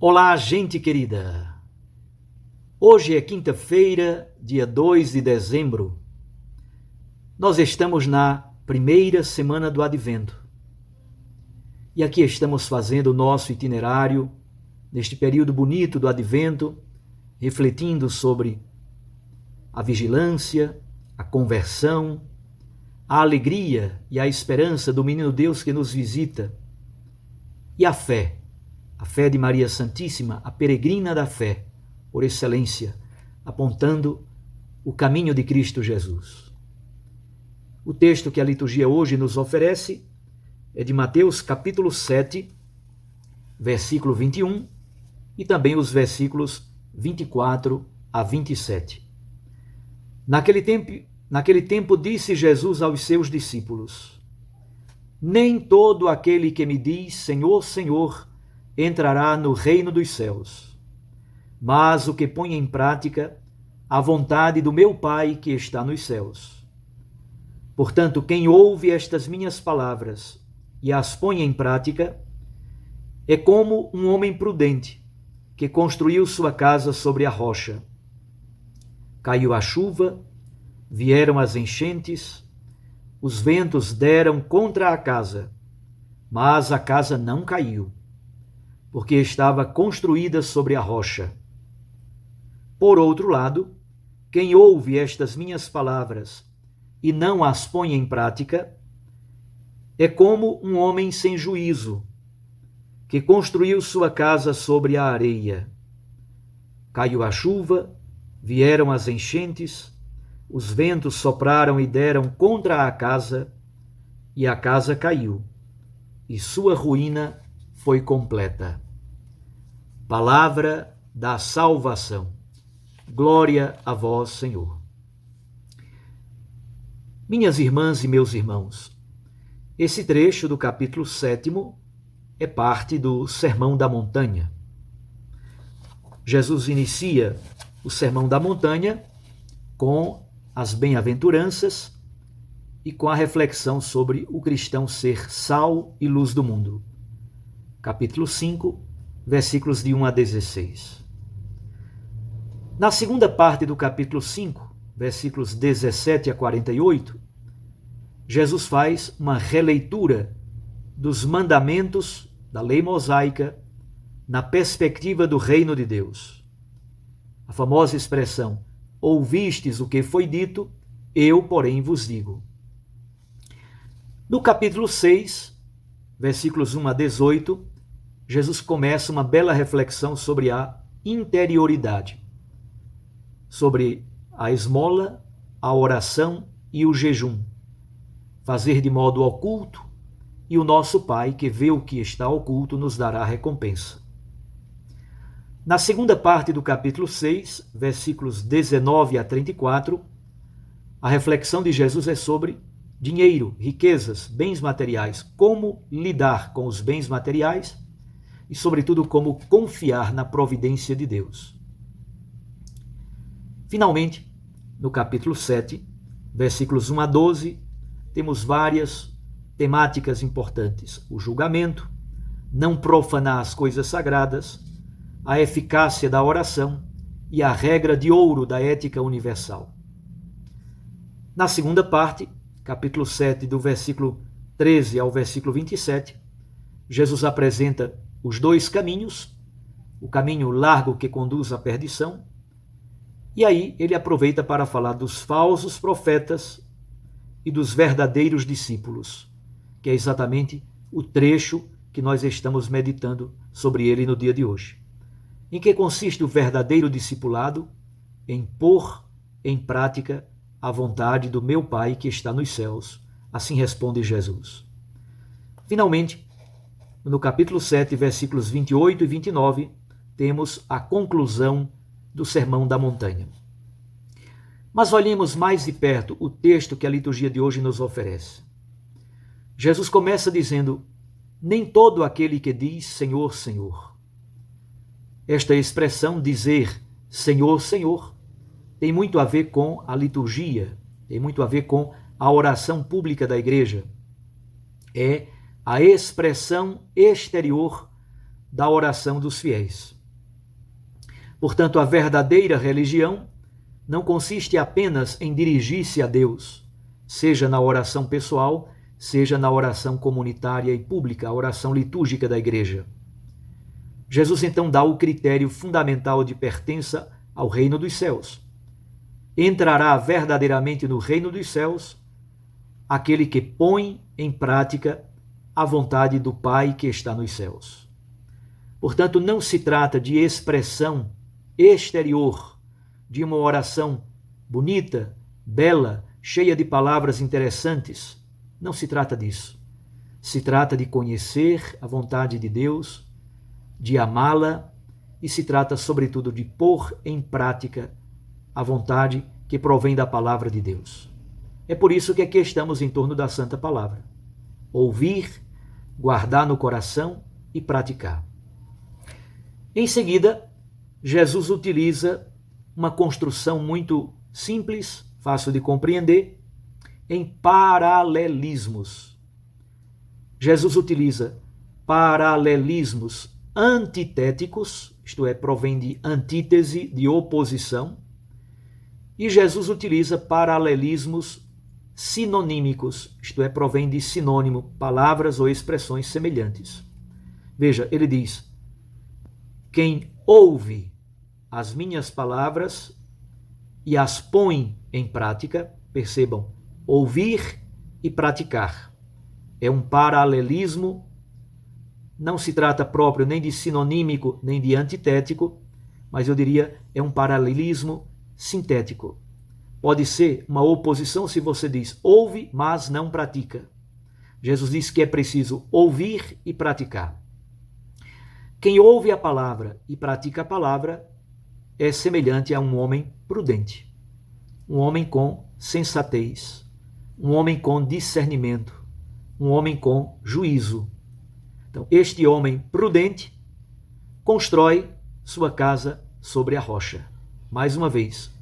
Olá, gente querida! Hoje é quinta-feira, dia 2 de dezembro. Nós estamos na primeira semana do Advento. E aqui estamos fazendo o nosso itinerário neste período bonito do Advento, refletindo sobre a vigilância, a conversão, a alegria e a esperança do Menino Deus que nos visita e a fé de Maria Santíssima, a peregrina da fé, por excelência, apontando o caminho de Cristo Jesus. O texto que a liturgia hoje nos oferece é de Mateus capítulo 7, versículo 21 e também os versículos 24 a 27. Naquele tempo disse Jesus aos seus discípulos: Nem todo aquele que me diz Senhor, Senhor, entrará no reino dos céus, mas o que põe em prática a vontade do meu Pai que está nos céus. Portanto, quem ouve estas minhas palavras e as põe em prática é como um homem prudente que construiu sua casa sobre a rocha. Caiu a chuva, vieram as enchentes, os ventos deram contra a casa, mas a casa não caiu, porque estava construída sobre a rocha. Por outro lado, quem ouve estas minhas palavras e não as põe em prática, é como um homem sem juízo, que construiu sua casa sobre a areia. Caiu a chuva, vieram as enchentes, os ventos sopraram e deram contra a casa, e a casa caiu, e sua ruína foi completa. Palavra da salvação. Glória a vós, Senhor. Minhas irmãs e meus irmãos, esse trecho do capítulo 7 é parte do Sermão da Montanha. Jesus inicia o Sermão da Montanha com as bem-aventuranças e com a reflexão sobre o cristão ser sal e luz do mundo. Capítulo 5, versículos de 1 a 16. Na segunda parte do capítulo 5, versículos 17 a 48, Jesus faz uma releitura dos mandamentos da lei mosaica na perspectiva do reino de Deus. A famosa expressão, ouvistes o que foi dito, eu, porém, vos digo. No capítulo 6, versículos 1 a 18, Jesus começa uma bela reflexão sobre a interioridade, sobre a esmola, a oração e o jejum. Fazer de modo oculto, e o nosso Pai, que vê o que está oculto, nos dará recompensa. Na segunda parte do capítulo 6, versículos 19 a 34, a reflexão de Jesus é sobre dinheiro, riquezas, bens materiais, como lidar com os bens materiais e, sobretudo, como confiar na providência de Deus. Finalmente, no capítulo 7, versículos 1 a 12, temos várias temáticas importantes: o julgamento, não profanar as coisas sagradas, a eficácia da oração e a regra de ouro da ética universal. Na segunda parte, capítulo 7, do versículo 13 ao versículo 27, Jesus apresenta os dois caminhos, o caminho largo que conduz à perdição, e aí ele aproveita para falar dos falsos profetas e dos verdadeiros discípulos, que é exatamente o trecho que nós estamos meditando sobre ele no dia de hoje. Em que consiste o verdadeiro discipulado? Em pôr em prática a vontade do meu Pai que está nos céus. Assim responde Jesus. Finalmente, no capítulo 7, versículos 28 e 29, temos a conclusão do Sermão da Montanha. Mas olhemos mais de perto o texto que a liturgia de hoje nos oferece. Jesus começa dizendo: nem todo aquele que diz Senhor, Senhor. Esta expressão, dizer Senhor, Senhor, tem muito a ver com a liturgia, tem muito a ver com a oração pública da igreja. É a expressão exterior da oração dos fiéis. Portanto, a verdadeira religião não consiste apenas em dirigir-se a Deus, seja na oração pessoal, seja na oração comunitária e pública, a oração litúrgica da igreja. Jesus então dá o critério fundamental de pertença ao reino dos céus. Entrará verdadeiramente no reino dos céus aquele que põe em prática a vontade do Pai que está nos céus. Portanto, não se trata de expressão exterior, de uma oração bonita, bela, cheia de palavras interessantes. Não se trata disso. Se trata de conhecer a vontade de Deus, de amá-la, e se trata, sobretudo, de pôr em prática a vontade que provém da palavra de Deus. É por isso que aqui estamos em torno da Santa Palavra. Ouvir, guardar no coração e praticar. Em seguida, Jesus utiliza uma construção muito simples, fácil de compreender, em paralelismos. Jesus utiliza paralelismos antitéticos, isto é, provém de antítese, de oposição, e Jesus utiliza paralelismos sinonímicos, isto é, provém de sinônimo, palavras ou expressões semelhantes. Veja, ele diz: quem ouve as minhas palavras e as põe em prática, percebam, ouvir e praticar. É um paralelismo, não se trata próprio nem de sinonímico, nem de antitético, mas eu diria é um paralelismo sintético. Pode ser uma oposição se você diz ouve, mas não pratica. Jesus diz que é preciso ouvir e praticar. Quem ouve a palavra e pratica a palavra é semelhante a um homem prudente, um homem com sensatez, um homem com discernimento, um homem com juízo. Então, este homem prudente constrói sua casa sobre a rocha. Mais uma vez,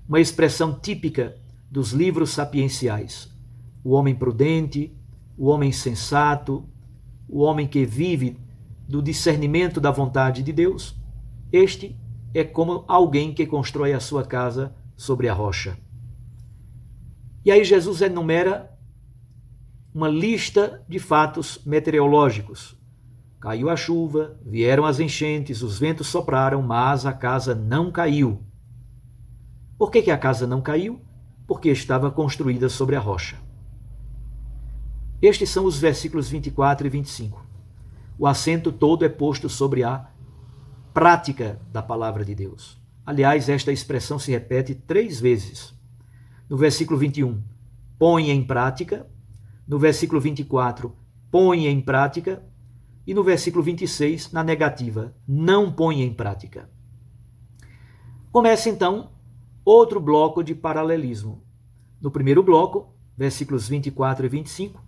uma expressão típica dos livros sapienciais. O homem prudente, o homem sensato, o homem que vive do discernimento da vontade de Deus, este é como alguém que constrói a sua casa sobre a rocha. E aí Jesus enumera uma lista de fatos meteorológicos. Caiu a chuva, vieram as enchentes, os ventos sopraram, mas a casa não caiu. Por que a casa não caiu? Porque estava construída sobre a rocha. Estes são os versículos 24 e 25. O acento todo é posto sobre a prática da palavra de Deus. Aliás, esta expressão se repete 3 vezes. No versículo 21, põe em prática. No versículo 24, põe em prática. E no versículo 26, na negativa, não põe em prática. Começa então outro bloco de paralelismo. No primeiro bloco, versículos 24 e 25,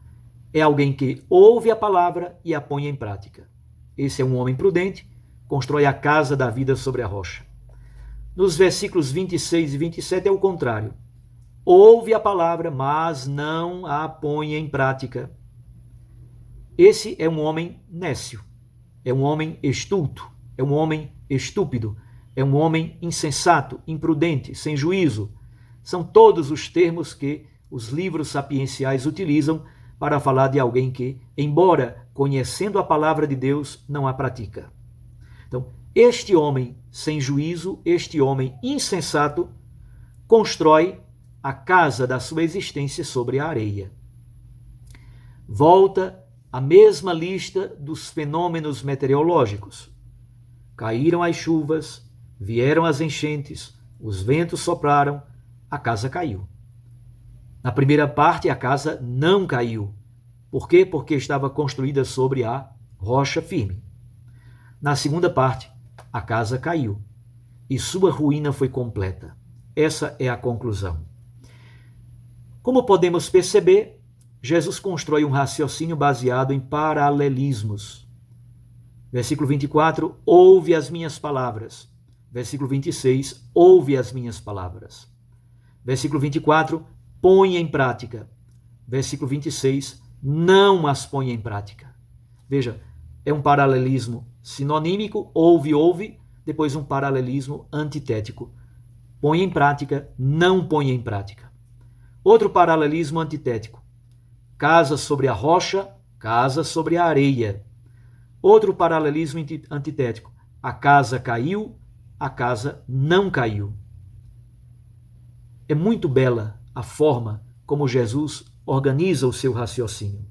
é alguém que ouve a palavra e a põe em prática. Esse é um homem prudente, constrói a casa da vida sobre a rocha. Nos versículos 26 e 27 é o contrário. Ouve a palavra, mas não a põe em prática. Esse é um homem nécio, é um homem estulto, é um homem estúpido, é um homem insensato, imprudente, sem juízo. São todos os termos que os livros sapienciais utilizam para falar de alguém que, embora conhecendo a palavra de Deus, não a pratica. Então, este homem sem juízo, este homem insensato, constrói a casa da sua existência sobre a areia. Volta a mesma lista dos fenômenos meteorológicos. Caíram as chuvas, vieram as enchentes, os ventos sopraram, a casa caiu. Na primeira parte, a casa não caiu. Por quê? Porque estava construída sobre a rocha firme. Na segunda parte, a casa caiu e sua ruína foi completa. Essa é a conclusão. Como podemos perceber, Jesus constrói um raciocínio baseado em paralelismos. Versículo 24, ouve as minhas palavras. Versículo 26, ouve as minhas palavras. Versículo 24, põe em prática. Versículo 26, não as põe em prática. Veja, é um paralelismo sinonímico, ouve, depois um paralelismo antitético. Põe em prática, não põe em prática. Outro paralelismo antitético. Casa sobre a rocha, casa sobre a areia. Outro paralelismo antitético. A casa caiu, a casa não caiu. É muito bela a forma como Jesus organiza o seu raciocínio.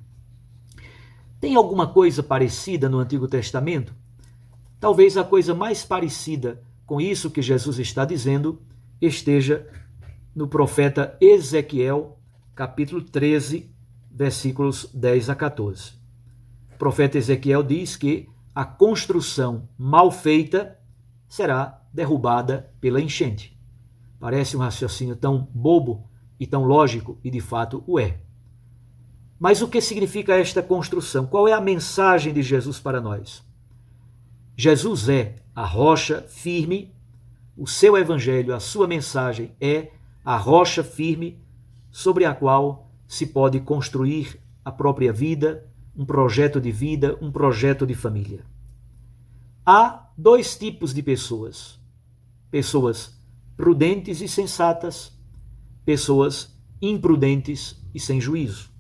Tem alguma coisa parecida no Antigo Testamento? Talvez a coisa mais parecida com isso que Jesus está dizendo esteja no profeta Ezequiel, capítulo 13, versículos 10 a 14. O profeta Ezequiel diz que a construção mal feita será derrubada pela enchente. Parece um raciocínio tão bobo e tão lógico, e de fato o é. Mas o que significa esta construção? Qual é a mensagem de Jesus para nós? Jesus é a rocha firme, o seu evangelho, a sua mensagem é a rocha firme sobre a qual se pode construir a própria vida, um projeto de vida, um projeto de família. Há dois tipos de pessoas: pessoas prudentes e sensatas, pessoas imprudentes e sem juízo.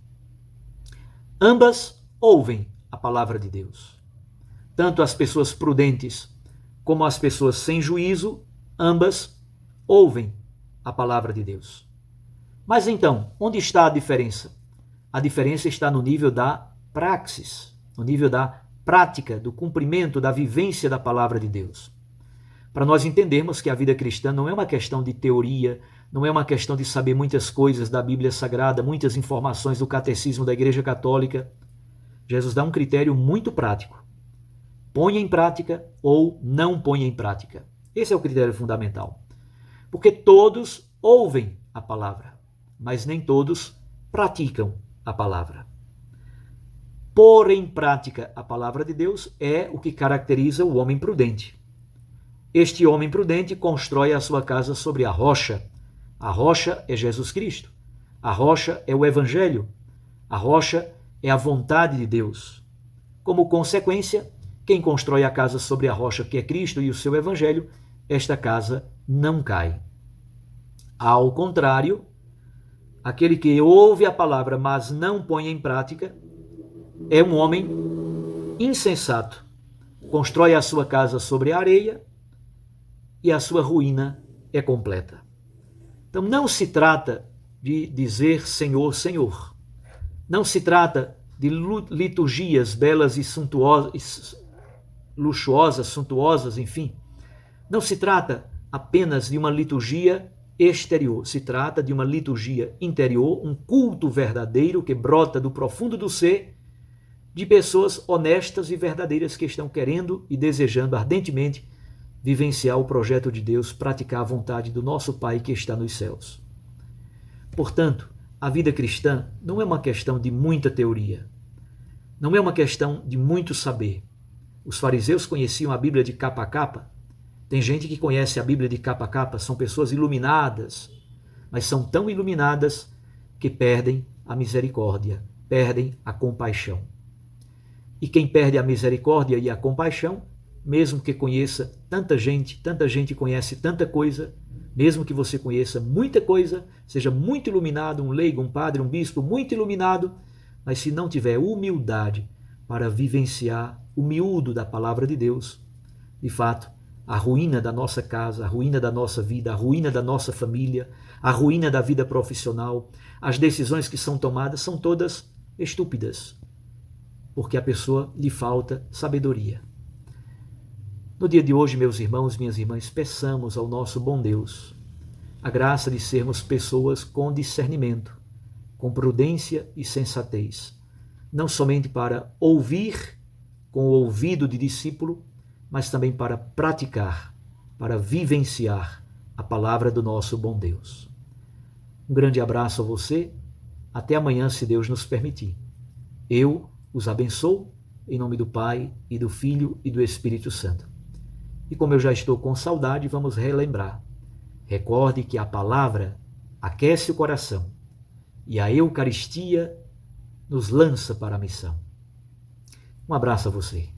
Ambas ouvem a palavra de Deus. Tanto as pessoas prudentes como as pessoas sem juízo, ambas ouvem a palavra de Deus. Mas então, onde está a diferença? A diferença está no nível da praxis, no nível da prática, do cumprimento, da vivência da palavra de Deus. Para nós entendermos que a vida cristã não é uma questão de teoria, não é uma questão de saber muitas coisas da Bíblia Sagrada, muitas informações do catecismo da Igreja Católica. Jesus dá um critério muito prático. Põe em prática ou não põe em prática. Esse é o critério fundamental. Porque todos ouvem a palavra, mas nem todos praticam a palavra. Pôr em prática a palavra de Deus é o que caracteriza o homem prudente. Este homem prudente constrói a sua casa sobre a rocha. A rocha é Jesus Cristo. A rocha é o Evangelho. A rocha é a vontade de Deus. Como consequência, quem constrói a casa sobre a rocha, que é Cristo e o seu Evangelho, esta casa não cai. Ao contrário, aquele que ouve a palavra, mas não põe em prática, é um homem insensato. Constrói a sua casa sobre a areia e a sua ruína é completa. Então não se trata de dizer Senhor, Senhor. Não se trata de liturgias belas e suntuosas, luxuosas, suntuosas, enfim. Não se trata apenas de uma liturgia exterior. Se trata de uma liturgia interior, um culto verdadeiro que brota do profundo do ser, de pessoas honestas e verdadeiras que estão querendo e desejando ardentemente vivenciar o projeto de Deus, praticar a vontade do nosso Pai que está nos céus. Portanto, a vida cristã não é uma questão de muita teoria, não é uma questão de muito saber. Os fariseus conheciam a Bíblia de capa a capa. Tem gente que conhece a Bíblia de capa a capa, são pessoas iluminadas, mas são tão iluminadas que perdem a misericórdia, perdem a compaixão. E quem perde a misericórdia e a compaixão, mesmo que conheça tanta gente conhece tanta coisa, mesmo que você conheça muita coisa, seja muito iluminado, um leigo, um padre, um bispo muito iluminado, mas se não tiver humildade para vivenciar o miúdo da palavra de Deus, de fato, a ruína da nossa casa, a ruína da nossa vida, a ruína da nossa família, a ruína da vida profissional, as decisões que são tomadas são todas estúpidas, porque a pessoa lhe falta sabedoria. No dia de hoje, meus irmãos, minhas irmãs, peçamos ao nosso bom Deus a graça de sermos pessoas com discernimento, com prudência e sensatez, não somente para ouvir com o ouvido de discípulo, mas também para praticar, para vivenciar a palavra do nosso bom Deus. Um grande abraço a você, até amanhã, se Deus nos permitir. Eu os abençoo, em nome do Pai, e do Filho e do Espírito Santo. E como eu já estou com saudade, vamos relembrar. Recorde que a palavra aquece o coração e a Eucaristia nos lança para a missão. Um abraço a você.